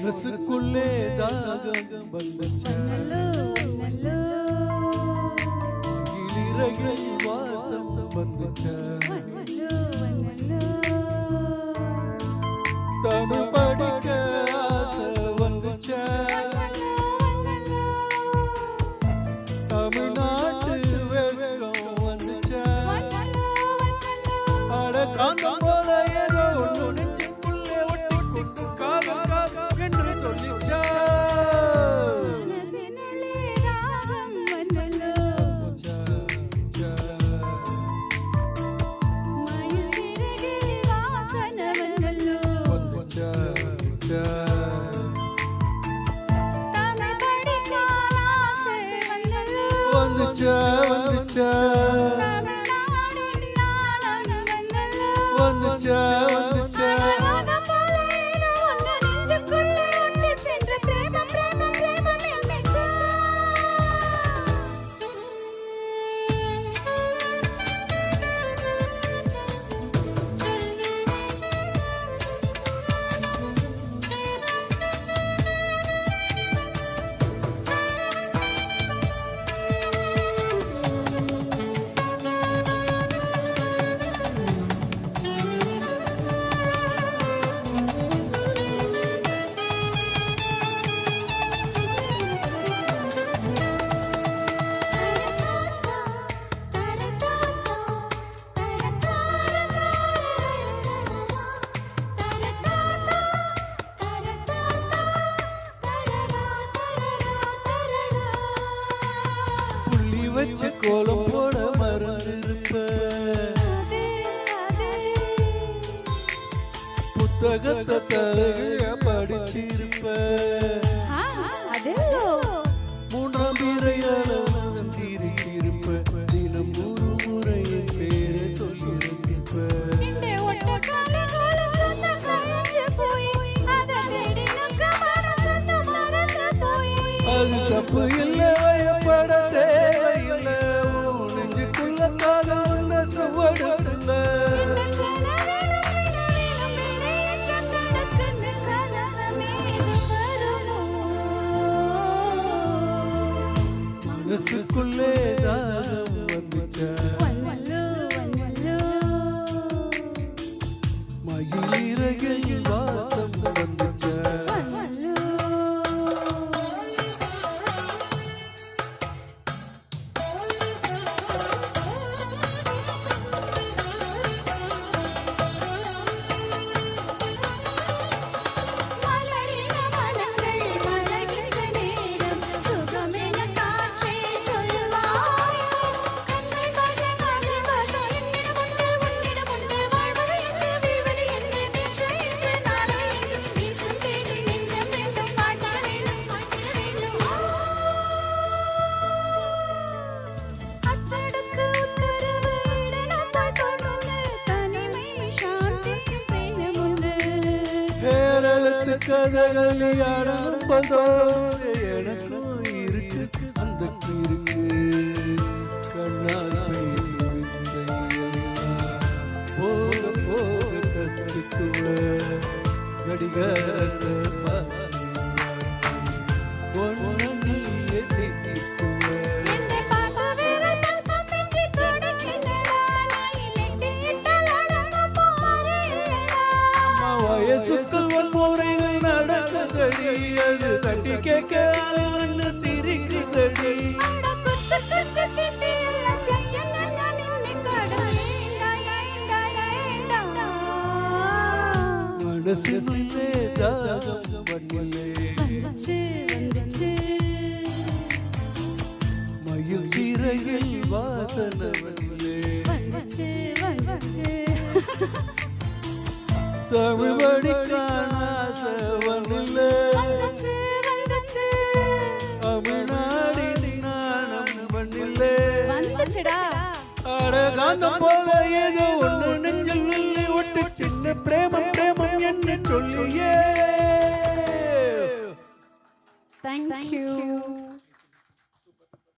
மனசுக்குள்ளே தாகம் இளிரகில் வாசம் தமிழ் படிக்க ஆசை வந்துச்ச தமிழ்நாட்டு வெக்கம் வந்துச்ச அட காந்தம் போல ஏதோ ஒன்று நெஞ்சுக்குள்ளே ஒட்டி கொண்டு காதல் என்று சொல்லிச்சா வந்துச்சா வந்துச்சா வந்துச்சா வந்துச்சா வச்ச கோலம் போட மறந்திருப்ப புத்தகத்தை தரைய படிச்சிருப்ப மூன்றாம் பிறையால தீரிருப்ப தினம் ஒரு முறையை பேர சொல்லியிருப்ப அது தப்பு இல்லை பயப்பட தேவையில்லை நெஞ்சுக்குள்ள காதல் சுவடுல மனசுக்குள்ளே தாகம் வந்துச்சா மயிலிறகில் வாசம் வந்துச்சா கதகளியாடோ எனக்கும் இருக்கு அந்த இருக்கு கண்ணால் பேசி போக போக கத்துக்குவ கடிகாரத்தை வயசுக்குள் வன்முறைகள் நடக்குதடி அது தட்டி கேட்க சிரிக்குதடி மனசுக்குள்ளே தாகம் பண்ணிலே மயில் சிறையில் வாசனை தமிழ் படிக்கான ஆசவனில்லை தமிழ்நாடின் நாணம் பண்ணில்லை அட காந்தம் போல ஏதோ ஒன்று நெஞ்சில் ஒட்டு சின்ன பிரேமம் பிரேமம் என்ன சொல்லியே. Thank you.